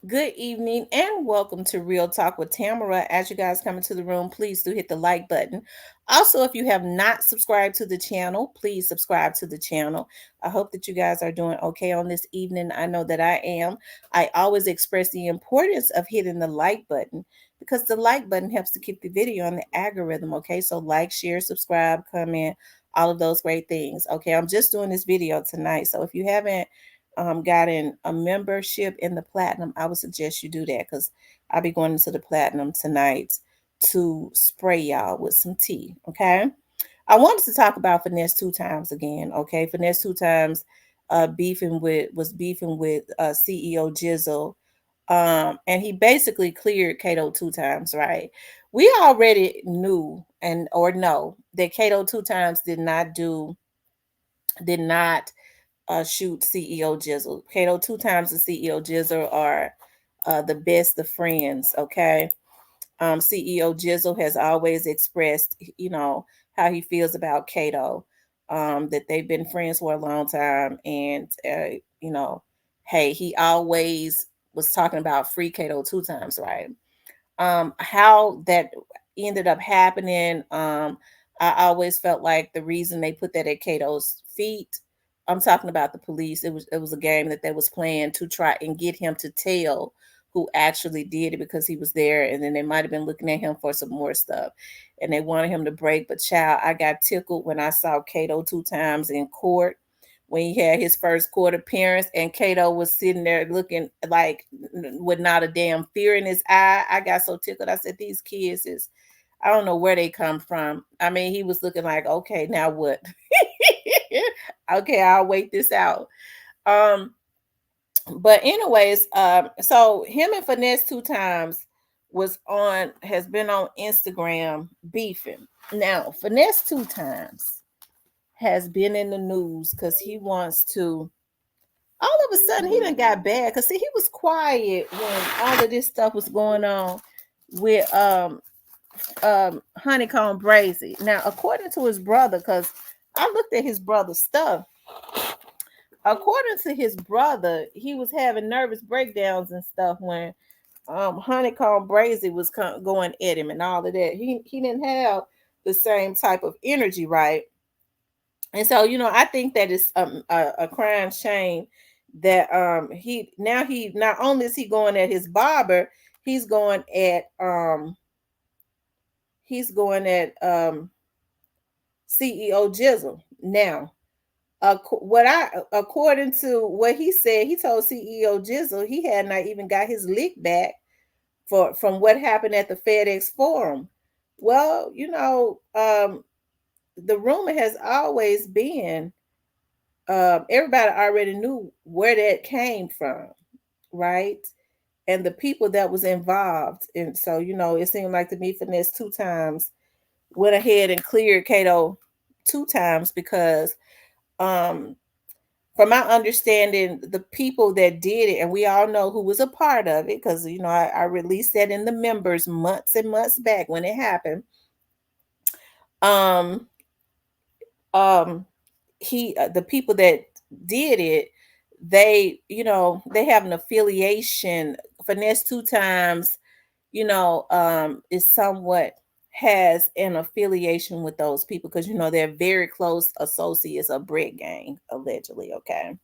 Good evening and welcome to Real Talk with Tamara. As you guys come into the room, please do hit the like button. Also, if you have not subscribed to the channel, please subscribe to the channel. I hope that you guys are doing okay on this evening. I know that I am. I always express the importance of hitting the like button because the like button helps to keep the video on the algorithm. Okay, so like, share, subscribe, comment, all of those great things. Okay, I'm just doing this video tonight. So if you haven't gotten a membership in the platinum, I would suggest you do that because I'll be going into the platinum tonight to spray y'all with some tea. Okay. I wanted to talk about Finesse2Tymes again. Okay. Finesse2Tymes beefing with CEO Jizzel. And he basically cleared Kato2Tymes, right? We already knew and or know that Kato2Tymes did not shoot CEOJizzle. Kato2Tymes and CEOJizzle are the best of friends. Okay. CEOJizzle has always expressed, how he feels about Kato. That they've been friends for a long time, and you know, hey, he always was talking about free Kato2Tymes, right? How that ended up happening, I always felt like the reason they put that at Kato's feet, I'm talking about the police, it was a game that they was playing to try and get him to tell who actually did it because he was there, and then they might have been looking at him for some more stuff and they wanted him to break. But child, I got tickled when I saw Kato2Tymes in court when he had his first court appearance and Kato was sitting there looking like with not a damn fear in his eye. I got so tickled. I said, these kids is, I don't know where they come from. I mean, he was looking like, okay, now what? Okay, I'll wait this out. Um, but anyways, so him and Finesse2Tymes has been on Instagram beefing. Now, Finesse2Tymes has been in the news because he wants to all of a sudden he done got bad because see he was quiet when all of this stuff was going on with Honeycomb Brazy. Now, according to his brother, because I looked at his brother's stuff, according to his brother, he was having nervous breakdowns and stuff when Honeycomb Brazy was going at him and all of that. He didn't have the same type of energy, right? And so, I think that it's a crying shame that he not only is he going at his barber, he's going at CEO Jizzle. Now, according to what he said, he told CEO Jizzle he had not even got his lick back from what happened at the FedEx Forum. Well, the rumor has always been, everybody already knew where that came from, right? And the people that was involved. And so, it seemed like to me Finesse2Tymes went ahead and cleared Kato2Tymes because um from my understanding, the people that did it, and we all know who was a part of it, because I released that in the members months and months back when it happened. Um, um, the people that did it, they have an affiliation. Finesse2Tymes, is somewhat has an affiliation with those people because they're very close associates of Brick Gang, allegedly. Okay.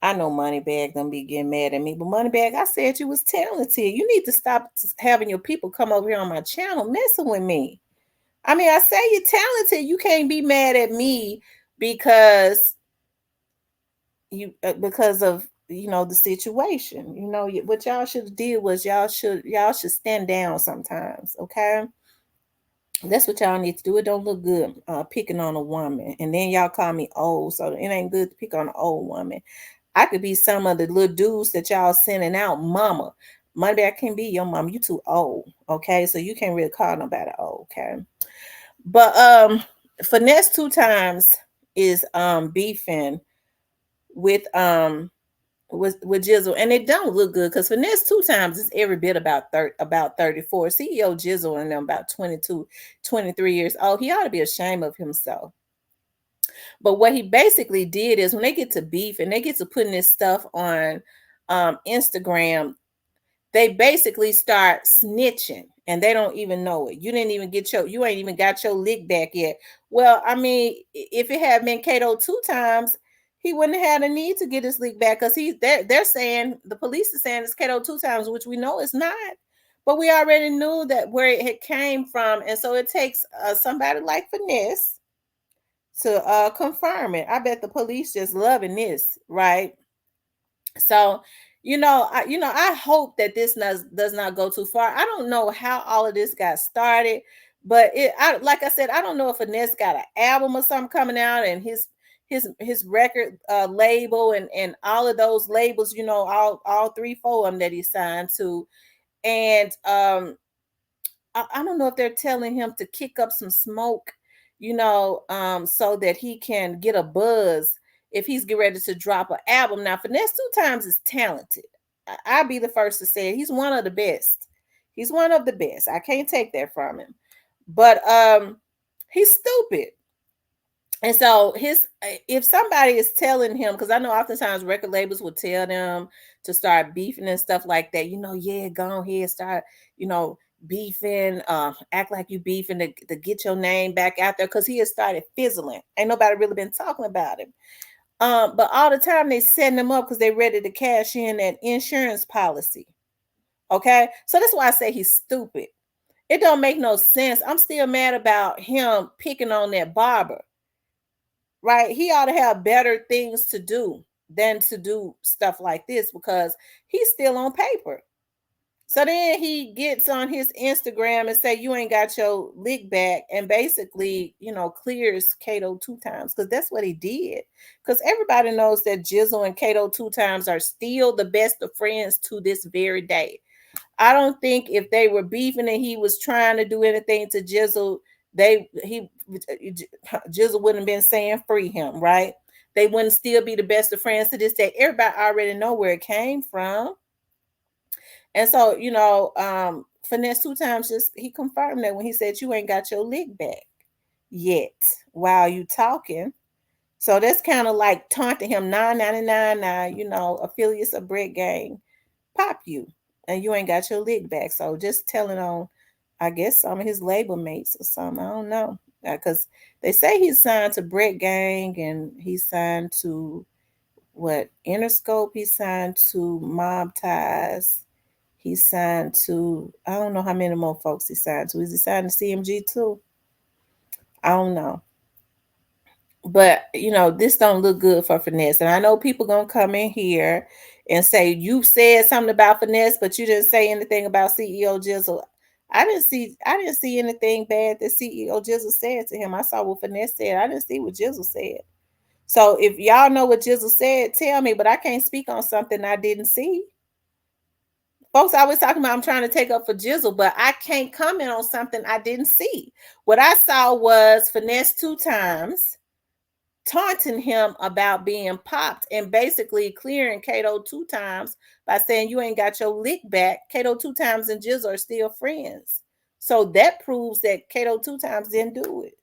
I know Moneybag gonna be getting mad at me, but Moneybag, I said you was talented. You need to stop having your people come over here on my channel messing with me. I mean, I say you're talented. You can't be mad at me because because of the situation. What y'all should have did was y'all should stand down sometimes. Okay, that's what y'all need to do. It don't look good picking on a woman, and then y'all call me old, so it ain't good to pick on an old woman. I could be some of the little dudes that y'all sending out, mama. Monday I can't be your mom. You too old. Okay, so you can't really call nobody old. Okay, but Finesse2Tymes is beefing with with Jizzel, and it don't look good because Finesse2Tymes is every bit about 34. CEO Jizzel and them about 22, 23 years old. He ought to be ashamed of himself. But what he basically did is when they get to beef and they get to putting this stuff on Instagram, they basically start snitching and they don't even know it. You ain't even got your lick back yet. Well, I mean, if it had been Kato2Tymes, he wouldn't have had a need to get his lick back because they're saying, the police is saying it's Kato2Tymes, which we know it's not. But we already knew that where it had came from. And so it takes somebody like Finesse to confirm it. I bet the police just loving this, right? So, I hope that this does not go too far. I don't know how all of this got started, but like I said, I don't know if Finesse got an album or something coming out, and his record label and all of those labels, all three, four of them that he signed to, and I don't know if they're telling him to kick up some smoke, so that he can get a buzz if he's getting ready to drop an album. Now, Finesse2Tymes is talented. I'll be the first to say it. He's one of the best. He's one of the best. I can't take that from him. But he's stupid. And so if somebody is telling him, because I know oftentimes record labels will tell them to start beefing and stuff like that, yeah, go ahead, start, beefing, act like you beefing to get your name back out there, because he has started fizzling. Ain't nobody really been talking about him. But all the time they setting him up because they're ready to cash in that insurance policy. Okay, so that's why I say he's stupid. It don't make no sense. I'm still mad about him picking on that barber. Right? He ought to have better things to do than to do stuff like this, because he's still on paper. So then he gets on his Instagram and say, you ain't got your lick back, and basically, clears Kato2Tymes, because that's what he did. Because everybody knows that Jizzel and Kato2Tymes are still the best of friends to this very day. I don't think if they were beefing and he was trying to do anything to Jizzel, Jizzel wouldn't have been saying free him, right? They wouldn't still be the best of friends to this day. Everybody already know where it came from. And so, Finesse2Tymes he confirmed that when he said you ain't got your lick back yet while you talking. So that's kind of like taunting him, 999, affiliates of Brett Gang pop you and you ain't got your lick back. So just telling on, I guess, some of his label mates or something. I don't know. Because they say he's signed to Brett Gang and he's signed to Interscope, he's signed to Mob Ties, he's signed to, I don't know how many more folks he signed to. Is he signed to CMG too? I don't know. But this don't look good for Finesse. And I know people gonna come in here and say you said something about Finesse, but you didn't say anything about CEOJizzle. I didn't see anything bad that CEOJizzle said to him. I saw what Finesse said. I didn't see what Jizzel said. So if y'all know what Jizzel said, tell me, but I can't speak on something I didn't see. Folks always talking about I'm trying to take up for Jizzel, but I can't comment on something I didn't see. What I saw was Finesse2Tymes taunting him about being popped and basically clearing Kato2Tymes by saying you ain't got your lick back. Kato2Tymes and Jizzel are still friends. So that proves that Kato2Tymes didn't do it.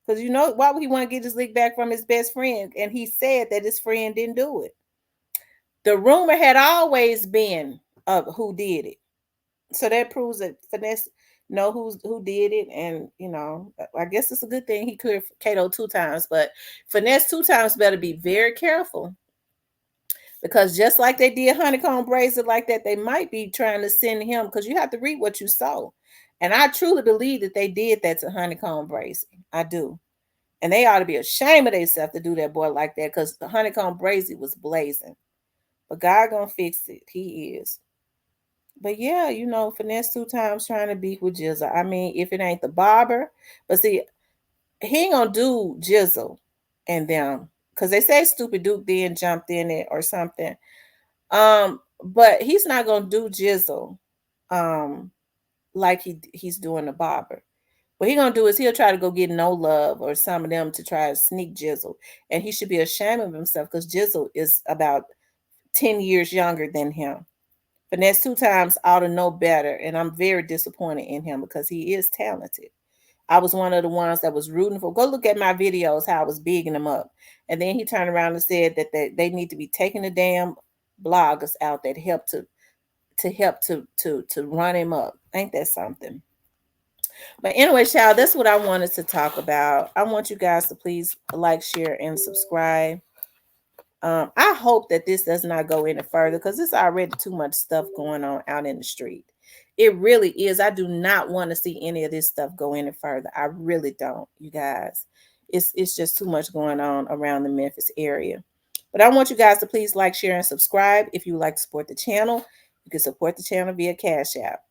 Because why would he want to get his lick back from his best friend? And he said that his friend didn't do it. The rumor had always been of who did it. So that proves that Finesse know who did it. And I guess it's a good thing he cleared Kato2Tymes, but Finesse2Tymes better be very careful, because just like they did honeycomb bracelet like that, they might be trying to send him, because you have to read what you saw. And I truly believe that they did that to honeycomb bracelet. I do. And they ought to be ashamed of themselves to do that boy like that, because the honeycomb bracelet was blazing. But God gonna fix it. He is. But yeah, Finesse2Tymes trying to beef with Jizzel. I mean, if it ain't the barber, but see, he ain't gonna do Jizzel and them, because they say Stupid Duke then jumped in it or something. But he's not gonna do Jizzel like he's doing the barber. What he gonna do is he'll try to go get No Love or some of them to try to sneak Jizzel, and he should be ashamed of himself, because Jizzel is about 10 years younger than him. Finesse2Tymes ought to know better, and I'm very disappointed in him because he is talented. I was one of the ones that was rooting for. Go look at my videos, how I was bigging him up. And then he turned around and said that they need to be taking the damn bloggers out that help to to help to run him up. Ain't that something? But anyway, child, that's what I wanted to talk about. I want you guys to please like, share, and subscribe. I hope that this does not go any further because there's already too much stuff going on out in the street. It really is. I do not want to see any of this stuff go any further. I really don't, you guys. It's just too much going on around the Memphis area. But I want you guys to please like, share, and subscribe. If you would like to support the channel, you can support the channel via Cash App.